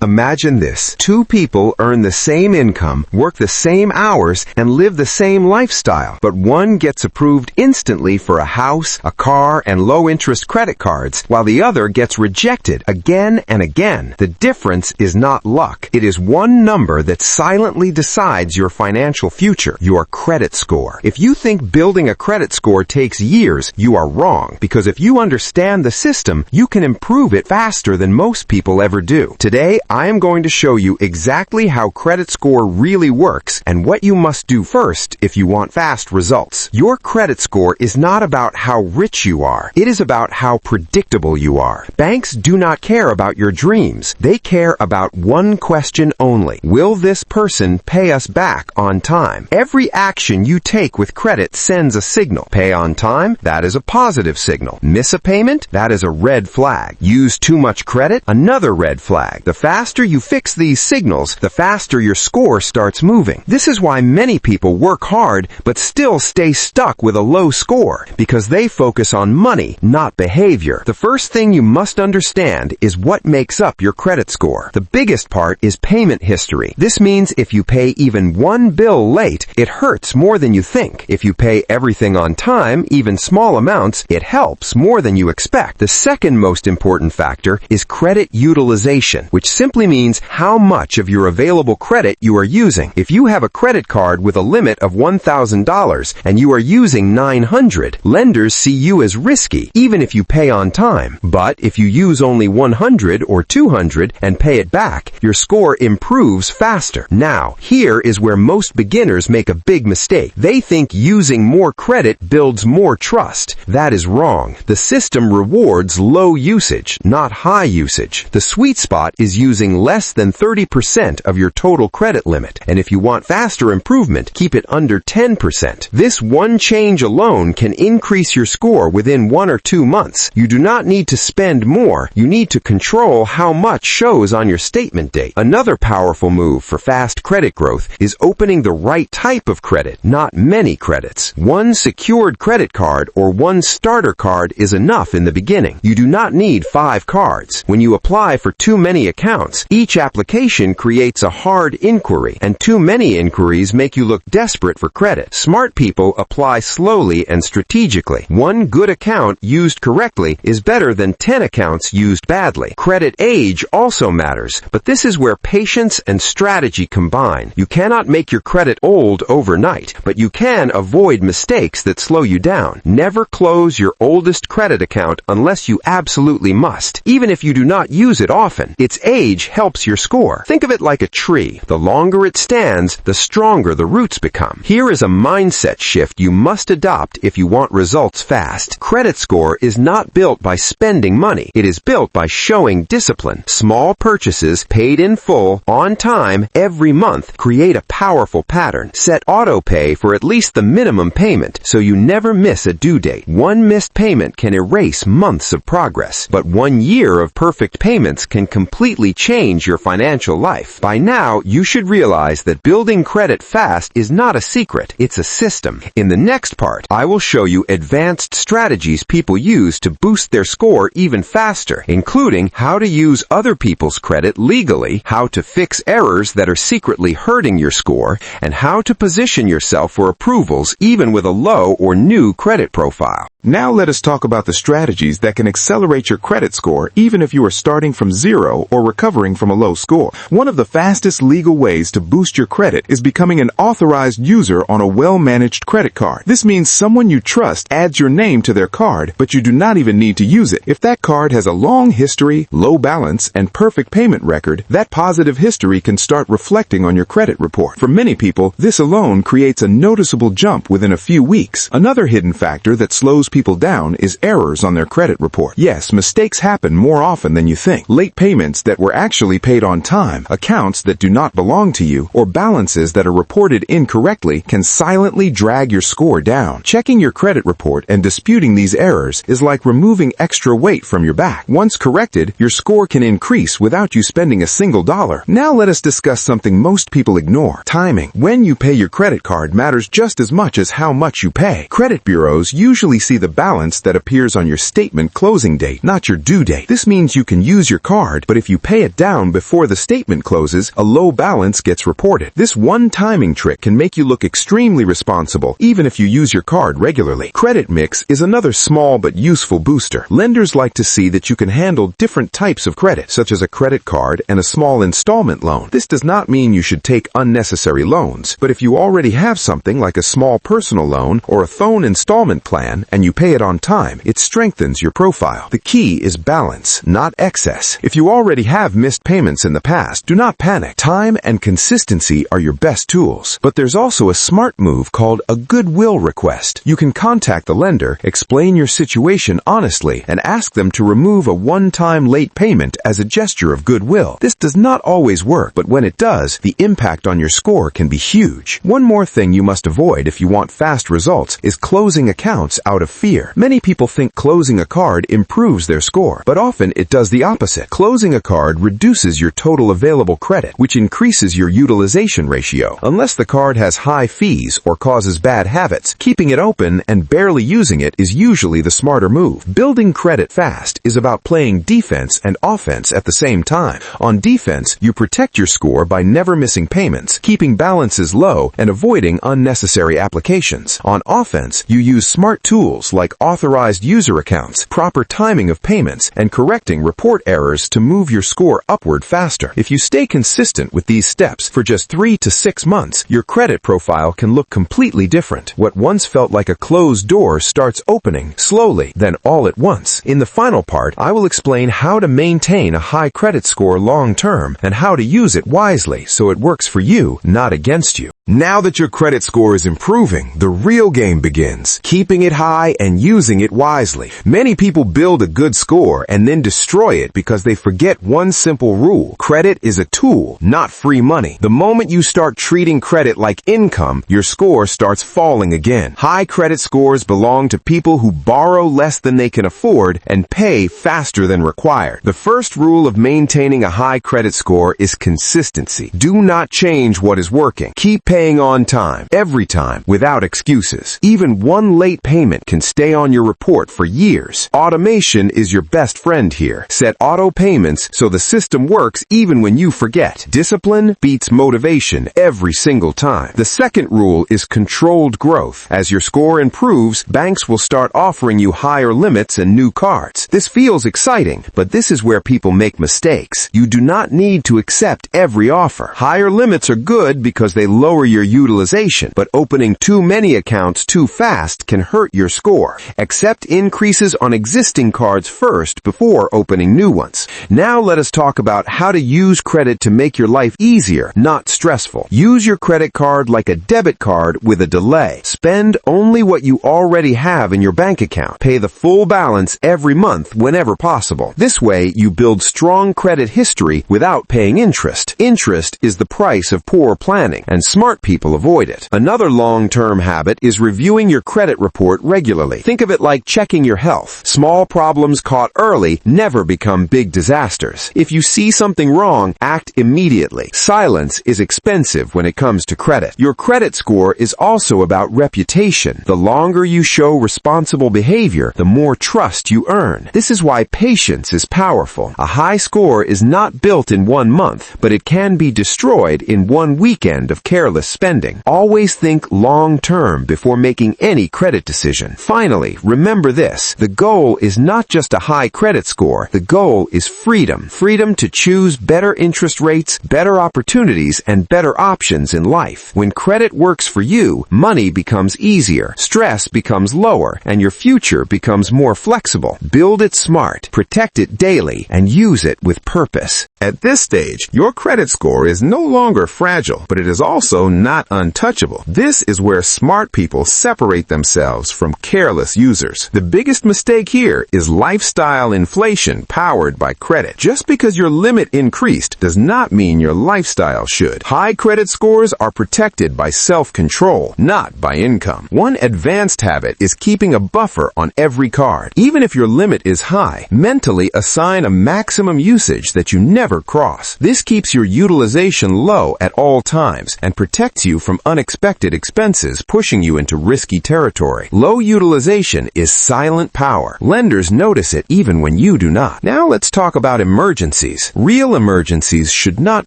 Imagine this. Two people earn the same income, work the same hours, and live the same lifestyle. But one gets approved instantly for a house, a car, and low-interest credit cards, while the other gets rejected again and again. The difference is not luck. It is one number that silently decides your financial future, your credit score. If you think building a credit score takes years, you are wrong. Because if you understand the system, you can improve it faster than most people ever do. Today, I am going to show you exactly how credit score really works and what you must do first if you want fast results. Your credit score is not about how rich you are. It is about how predictable you are. Banks do not care about your dreams. They care about one question only. Will this person pay us back on time? Every action you take with credit sends a signal. Pay on time? That is a positive signal. Miss a payment? That is a red flag. Use too much credit? Another red flag. The faster you fix these signals, the faster your score starts moving. This is why many people work hard but still stay stuck with a low score, because they focus on money, not behavior. The first thing you must understand is what makes up your credit score. The biggest part is payment history. This means if you pay even one bill late, it hurts more than you think. If you pay everything on time, even small amounts, it helps more than you expect. The second most important factor is credit utilization, which simply means how much of your available credit you are using. If you have a credit card with a limit of $1,000 and you are using $900, lenders see you as risky, even if you pay on time. But if you use only $100 or $200 and pay it back, your score improves faster. Now, here is where most beginners make a big mistake. They think using more credit builds more trust. That is wrong. The system rewards low usage, not high usage. The sweet spot is using less than 30% of your total credit limit. And if you want faster improvement, keep it under 10%. This one change alone can increase your score within 1 or 2 months. You do not need to spend more. You need to control how much shows on your statement date. Another powerful move for fast credit growth is opening the right type of credit, not many credits. One secured credit card or one starter card is enough in the beginning. You do not need 5 cards. When you apply for too many accounts, each application creates a hard inquiry, and too many inquiries make you look desperate for credit. Smart people apply slowly and strategically. One good account used correctly is better than 10 accounts used badly. Credit age also matters, but this is where patience and strategy combine. You cannot make your credit old overnight, but you can avoid mistakes that slow you down. Never close your oldest credit account unless you absolutely must. Even if you do not use it often, its age helps your score. Think of it like a tree. The longer it stands, the stronger the roots become. Here is a mindset shift you must adopt if you want results fast. Credit score is not built by spending money. It is built by showing discipline. Small purchases paid in full, on time, every month create a powerful pattern. Set auto pay for at least the minimum payment so you never miss a due date. One missed payment can erase months of progress, but 1 year of perfect payments can completely change your financial life. By now, you should realize that building credit fast is not a secret, it's a system. In the next part, I will show you advanced strategies people use to boost their score even faster, including how to use other people's credit legally, how to fix errors that are secretly hurting your score, and how to position yourself for approvals even with a low or new credit profile. Now let us talk about the strategies that can accelerate your credit score even if you are starting from zero or recovering from a low score. One of the fastest legal ways to boost your credit is becoming an authorized user on a well-managed credit card. This means someone you trust adds your name to their card, but you do not even need to use it. If that card has a long history, low balance, and perfect payment record, that positive history can start reflecting on your credit report. For many people, this alone creates a noticeable jump within a few weeks. Another hidden factor that slows people down is errors on their credit report. Yes, mistakes happen more often than you think. Late payments that were actually paid on time, accounts that do not belong to you, or balances that are reported incorrectly can silently drag your score down. Checking your credit report and disputing these errors is like removing extra weight from your back. Once corrected, your score can increase without you spending a single dollar. Now let us discuss something most people ignore: timing. When you pay your credit card matters just as much as how much you pay. Credit bureaus usually see the balance that appears on your statement closing date, not your due date. This means you can use your card, but if you pay it down before the statement closes, a low balance gets reported. This one timing trick can make you look extremely responsible, even if you use your card regularly. Credit mix is another small but useful booster. Lenders like to see that you can handle different types of credit, such as a credit card and a small installment loan. This does not mean you should take unnecessary loans, but if you already have something like a small personal loan or a phone installment plan and you pay it on time, it strengthens your profile. The key is balance, not excess. If you already have missed payments in the past, do not panic. Time and consistency are your best tools. But there's also a smart move called a goodwill request. You can contact the lender, explain your situation honestly, and ask them to remove a one-time late payment as a gesture of goodwill. This does not always work, but when it does, the impact on your score can be huge. One more thing you must avoid if you want fast results is closing accounts out of fear. Many people think closing a card improves their score, but often it does the opposite. Closing a card reduces your total available credit, which increases your utilization ratio. Unless the card has high fees or causes bad habits, keeping it open and barely using it is usually the smarter move. Building credit fast is about playing defense and offense at the same time. On defense, you protect your score by never missing payments, keeping balances low, and avoiding unnecessary applications. On offense, you use smart tools like authorized user accounts, proper timing of payments, and correcting report errors to move your score upward faster. If you stay consistent with these steps for just 3 to 6 months, your credit profile can look completely different. What once felt like a closed door starts opening, slowly, then all at once. In the final part, I will explain how to maintain a high credit score long term and how to use it wisely so it works for you, not against you. Now that your credit score is improving, the real game begins, keeping it high and using it wisely. Many people build a good score and then destroy it because they forget one simple rule. Credit is a tool, not free money. The moment you start treating credit like income, your score starts falling again. High credit scores belong to people who borrow less than they can afford and pay faster than required. The first rule of maintaining a high credit score is consistency. Do not change what is working. Keep paying on time, every time, without excuses. Even one late payment can stay on your report for years. Automation is your best friend here. Set auto payments so the system works even when you forget. Discipline beats motivation every single time. The second rule is controlled growth. As your score improves, banks will start offering you higher limits and new cards. This feels exciting, but this is where people make mistakes. You do not need to accept every offer. Higher limits are good because they lower your utilization, but opening too many accounts too fast can hurt your score. Accept increases on existing cards first before opening new ones. Now let us talk about how to use credit to make your life easier, not stressful. Use your credit card like a debit card with a delay. Spend only what you already have in your bank account. Pay the full balance every month whenever possible. This way, you build strong credit history without paying interest. Interest is the price of poor planning, and smart people avoid it. Another long-term habit is reviewing your credit report regularly. Think of it like checking your health. Small problems caught early never become big disasters. If you see something wrong, act immediately. Silence is expensive when it comes to credit. Your credit score is also about reputation. The longer you show responsible behavior, the more trust you earn. This is why patience is powerful. A high score is not built in 1 month, but it can be destroyed in 1 weekend of careless spending. Always think long-term before making any credit decision. Finally, remember this. The goal is not just a high credit score. The goal is freedom. Freedom to choose better interest rates, better opportunities, and better options in life. When credit works for you, money becomes easier, stress becomes lower, and your future becomes more flexible. Build it smart, protect it daily, and use it with purpose. At this stage, your credit score is no longer fragile, but it is also not untouchable. This is where smart people separate themselves from careless users. The biggest mistake here is lifestyle inflation powered by credit. Just because your limit increased does not mean your lifestyle should. High credit scores are protected by self-control, not by income. One advanced habit is keeping a buffer on every card. Even if your limit is high, mentally assign a maximum usage that you never cross. This keeps your utilization low at all times and protects you from unexpected expenses pushing you into risky territory. Low utilization is silent power. Lenders notice it even when you do not. Now let's talk about emergencies. emergencies. Real emergencies should not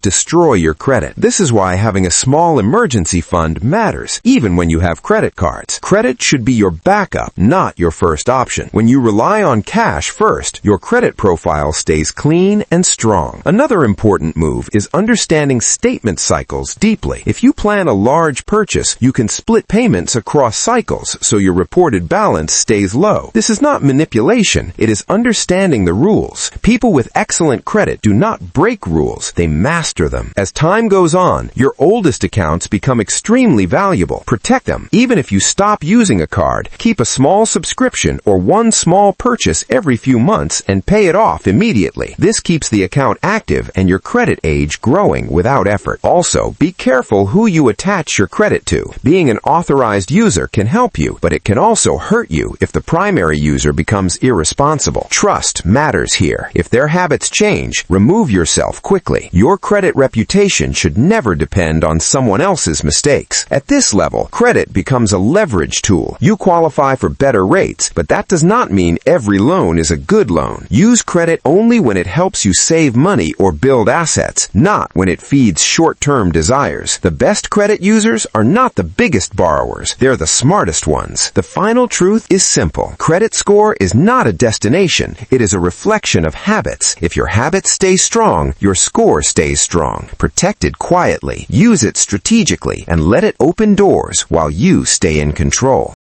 destroy your credit. This is why having a small emergency fund matters, even when you have credit cards. Credit should be your backup, not your first option. When you rely on cash first, your credit profile stays clean and strong. Another important move is understanding statement cycles deeply. If you plan a large purchase, you can split payments across cycles so your reported balance stays low. This is not manipulation, it is understanding the rules. People with excellent credit do not break rules, they master them. As time goes on, your oldest accounts become extremely valuable. Protect them. Even if you stop using a card, keep a small subscription or one small purchase every few months and pay it off immediately. This keeps the account active and your credit age growing without effort. Also, be careful who you attach your credit to. Being an authorized user can help you, but it can also hurt you if the primary user becomes irresponsible. Trust matters here. If their habits change, remove yourself quickly. Your credit reputation should never depend on someone else's mistakes. At this level, credit becomes a leverage tool. You qualify for better rates, but that does not mean every loan is a good loan. Use credit only when it helps you save money or build assets, not when it feeds short-term desires. The best credit users are not the biggest borrowers. They're the smartest ones. The final truth is simple. Credit score is not a destination. It is a reflection of habits. If your habits stay strong, your score stays strong. Protect it quietly, use it strategically, and let it open doors while you stay in control.